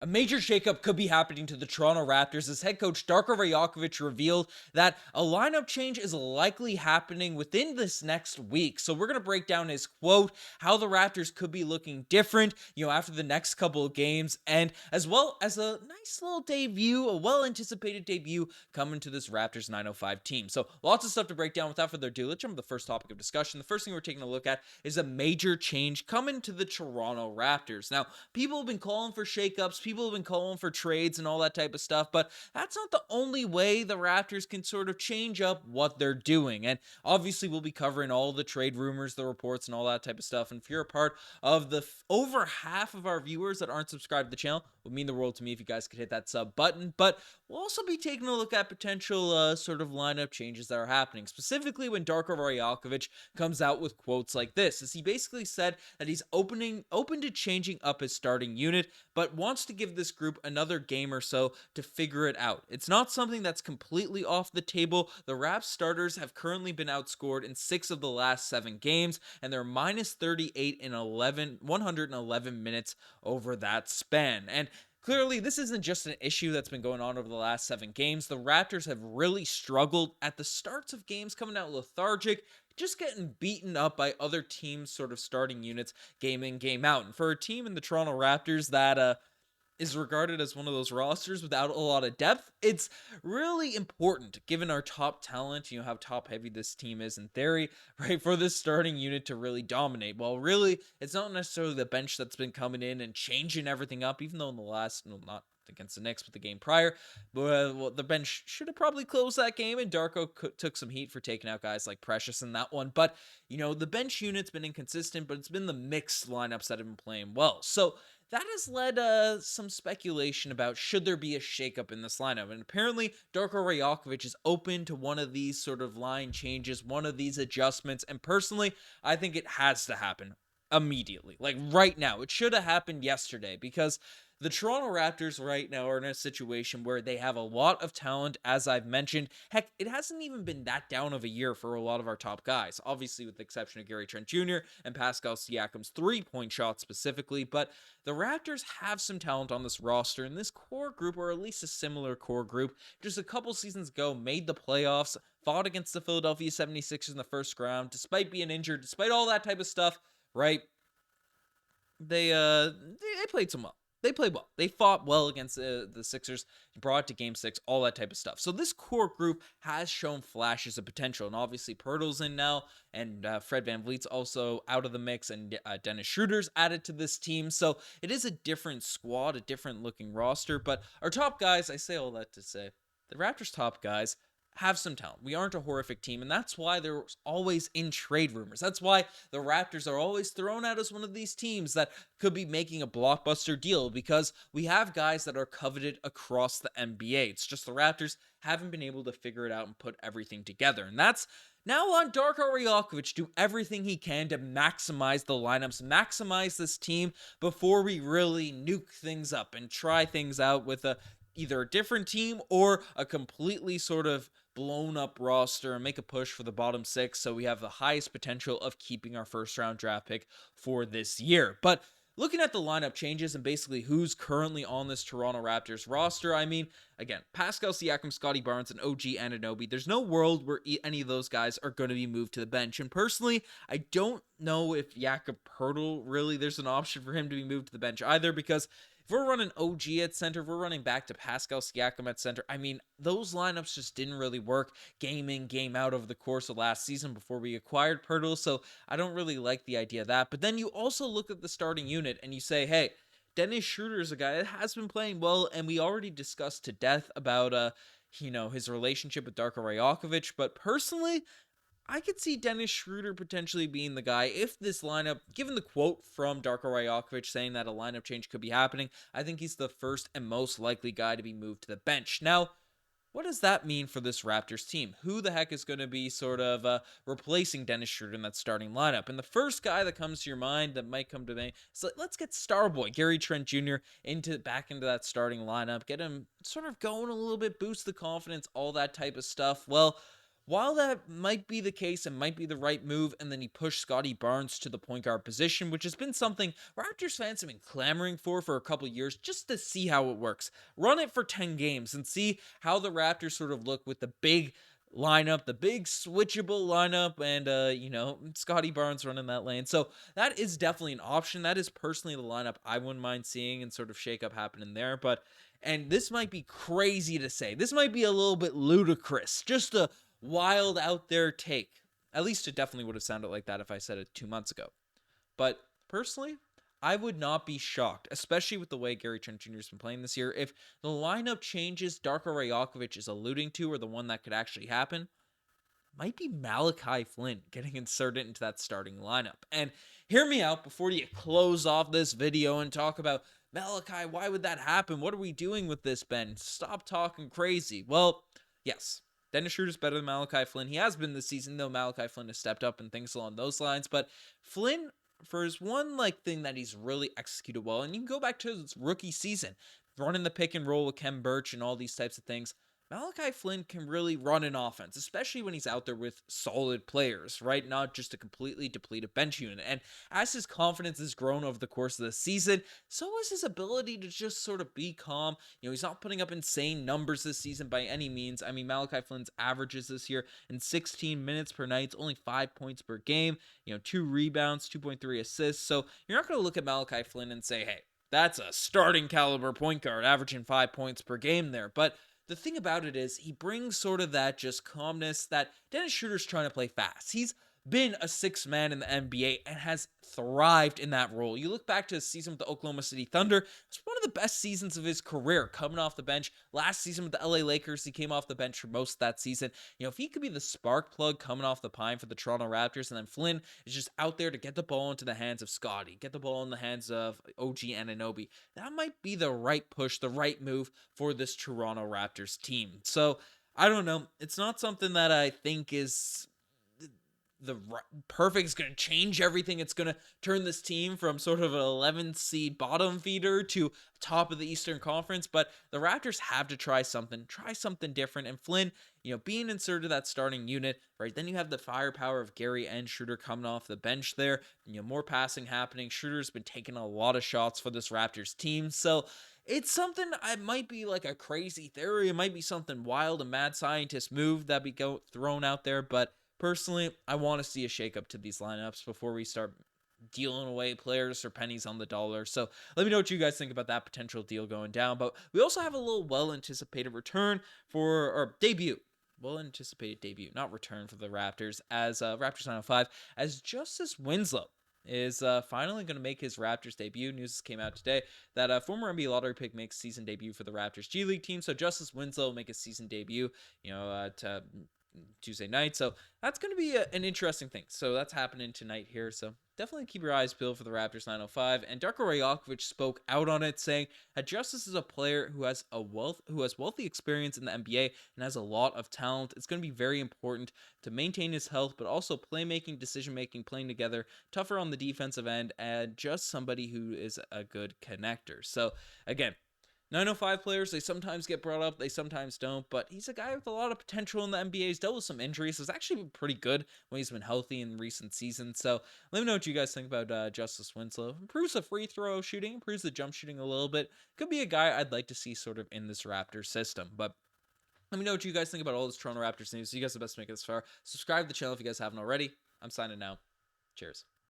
major shakeup could be happening to the Toronto Raptors as head coach Darko Rajakovic revealed that a lineup change is likely happening within this next week. So we're going to break down his quote, how the Raptors could be looking different, after the next couple of games, and as well as a nice little debut, a well-anticipated debut coming to this Raptors 905 team. So lots of stuff to break down. Without further ado, let's jump to the first topic of discussion. The first thing we're taking a look at is a major change coming to the Toronto Raptors. Now, people have been calling for shakeups, people have been calling for trades and all that type of stuff, but that's not the only way the Raptors can sort of change up what they're doing. And obviously, we'll be covering all the trade rumors, the reports, and all that type of stuff. And if you're a part of the over half of our viewers that aren't subscribed to the channel, it would mean the world to me if you guys could hit that sub button. But we'll also be taking a look at potential sort of lineup changes that are happening, specifically when Darko Rajakovic comes out with quotes like this, as he basically said that he's open to changing up his starting unit, but wants to give this group another game or so to figure it out. It's not something that's completely off the table. The Raps starters have currently been outscored in 6 of the last 7 games, and they're minus 38 in 111 minutes over that span. And clearly, this isn't just an issue that's been going on over the last 7 games. The Raptors have really struggled at the starts of games, coming out lethargic, just getting beaten up by other teams' sort of starting units game in, game out. And for a team in the Toronto Raptors that is regarded as one of those rosters without a lot of depth, it's really important, given our top talent, how top heavy this team is in theory, right, for this starting unit to really dominate. Well, really, it's not necessarily the bench that's been coming in and changing everything up, even though in the last, not against the Knicks, but the game prior, but the bench should have probably closed that game, and Darko took some heat for taking out guys like Precious in that one. But, the bench unit's been inconsistent, but it's been the mixed lineups that have been playing well. So that has led some speculation about should there be a shakeup in this lineup. And apparently, Darko Rajakovic is open to one of these sort of line changes, one of these adjustments. And personally, I think it has to happen immediately. Like right now. It should have happened yesterday, because the Toronto Raptors right now are in a situation where they have a lot of talent, as I've mentioned. Heck, it hasn't even been that down of a year for a lot of our top guys, obviously with the exception of Gary Trent Jr. and Pascal Siakam's three-point shot specifically, but the Raptors have some talent on this roster, and this core group, or at least a similar core group, just a couple seasons ago made the playoffs, fought against the Philadelphia 76ers in the first round, despite being injured, despite all that type of stuff, right? They played some well. They played well. They fought well against the Sixers, brought it to Game 6, all that type of stuff. So this core group has shown flashes of potential. And obviously, Pirtle's in now, and Fred VanVleet's also out of the mix, and Dennis Schroeder's added to this team. So it is a different squad, a different looking roster. But our top guys, I say all that to say, the Raptors' top guys have some talent. We aren't a horrific team, and that's why they're always in trade rumors. That's why the Raptors are always thrown out as one of these teams that could be making a blockbuster deal, because we have guys that are coveted across the NBA. It's just the Raptors haven't been able to figure it out and put everything together. And that's now on Darko Rajakovic, do everything he can to maximize the lineups, maximize this team before we really nuke things up and try things out with either a different team or a completely sort of blown up roster and make a push for the bottom 6, so we have the highest potential of keeping our first round draft pick for this year. But looking at the lineup changes and basically who's currently on this Toronto Raptors roster, I mean, again, Pascal Siakam, Scotty Barnes, and OG Anunoby, there's no world where any of those guys are going to be moved to the bench. And personally, I don't know if Jakob Poeltl, really, there's an option for him to be moved to the bench either, because if we're running OG at center, if we're running back to Pascal Siakam at center, I mean, those lineups just didn't really work game in, game out over the course of last season before we acquired Poeltl, so I don't really like the idea of that. But then you also look at the starting unit and you say, hey, Dennis Schroeder is a guy that has been playing well, and we already discussed to death about his relationship with Darko Rajakovic, but personally, I could see Dennis Schroeder potentially being the guy if this lineup, given the quote from Darko Rajakovic saying that a lineup change could be happening, I think he's the first and most likely guy to be moved to the bench. Now, what does that mean for this Raptors team? Who the heck is going to be sort of replacing Dennis Schroeder in that starting lineup? And the first guy that comes to your mind that might come to me is, let's get Starboy, Gary Trent Jr. back into that starting lineup, get him sort of going a little bit, boost the confidence, all that type of stuff. Well, while that might be the case and might be the right move, and then he pushed Scotty Barnes to the point guard position, which has been something Raptors fans have been clamoring for a couple years, just to see how it works. Run it for 10 games and see how the Raptors sort of look with the big lineup, the big switchable lineup, and Scotty Barnes running that lane. So that is definitely an option. That is personally the lineup I wouldn't mind seeing and sort of shake up happening there. But and this might be crazy to say. This might be a little bit ludicrous. Just a wild out there take. At least it definitely would have sounded like that if I said it 2 months ago. But personally, I would not be shocked, especially with the way Gary Trent Jr. has been playing this year, if the lineup changes Darko Rajakovic is alluding to, or the one that could actually happen, might be Malachi Flynn getting inserted into that starting lineup. And hear me out before you close off this video and talk about Malachi, why would that happen? What are we doing with this, Ben? Stop talking crazy. Well, yes, Dennis Schroeder's better than Malachi Flynn. He has been this season, though Malachi Flynn has stepped up and things along those lines. But Flynn, for his one thing that he's really executed well, and you can go back to his rookie season, running the pick and roll with Kem Birch and all these types of things. Malachi Flynn can really run an offense, especially when he's out there with solid players, right? Not just a completely depleted bench unit. And as his confidence has grown over the course of the season, so is his ability to just sort of be calm. He's not putting up insane numbers this season by any means. I mean, Malachi Flynn's averages this year in 16 minutes per night, only 5 points per game, 2 rebounds, 2.3 assists. So you're not going to look at Malachi Flynn and say, hey, that's a starting caliber point guard averaging 5 points per game there. But the thing about it is he brings sort of that just calmness that Dennis Schroeder's trying to play fast. He's been a sixth man in the NBA and has thrived in that role. You look back to his season with the Oklahoma City Thunder, it's one of the best seasons of his career coming off the bench. Last season with the LA Lakers, he came off the bench for most of that season. If he could be the spark plug coming off the pine for the Toronto Raptors, and then Flynn is just out there to get the ball into the hands of Scotty, get the ball in the hands of OG Anunoby, that might be the right push, the right move for this Toronto Raptors team. So, I don't know. It's not something that I think is the perfect. Is going to change everything. It's going to turn this team from sort of an 11th seed bottom feeder to top of the Eastern Conference. But the Raptors have to try something different. And Flynn, being inserted that starting unit, right? Then you have the firepower of Gary and Schroeder coming off the bench there. More passing happening. Schroeder's been taking a lot of shots for this Raptors team. So it's something, it might be like a crazy theory. It might be something wild, a mad scientist move that be thrown out there. But personally, I want to see a shakeup to these lineups before we start dealing away players for pennies on the dollar. So let me know what you guys think about that potential deal going down. But we also have a little well-anticipated return for, or debut. Well-anticipated debut, not return for the Raptors, as Raptors 905, as Justice Winslow is finally going to make his Raptors debut. News came out today that former NBA lottery pick makes season debut for the Raptors G League team. So Justice Winslow will make his season debut, to Tuesday night. So that's going to be an interesting thing. So that's happening tonight here. So definitely keep your eyes peeled for the Raptors 905. And Darko Rajakovic spoke out on it, saying that Justice is a player who has wealthy experience in the NBA and has a lot of talent. It's going to be very important to maintain his health, but also playmaking, decision making, playing together, tougher on the defensive end, and just somebody who is a good connector. So again, 905 players, they sometimes get brought up, they sometimes don't, but he's a guy with a lot of potential in the NBA. He's dealt with some injuries. He's actually been pretty good when he's been healthy in recent seasons. So let me know what you guys think about Justice Winslow. Improves the free throw shooting, improves the jump shooting a little bit. Could be a guy I'd like to see sort of in this Raptors system, but let me know what you guys think about all this Toronto Raptors news. You guys are the best to make it this far. Subscribe to the channel if you guys haven't already. I'm signing out. Cheers.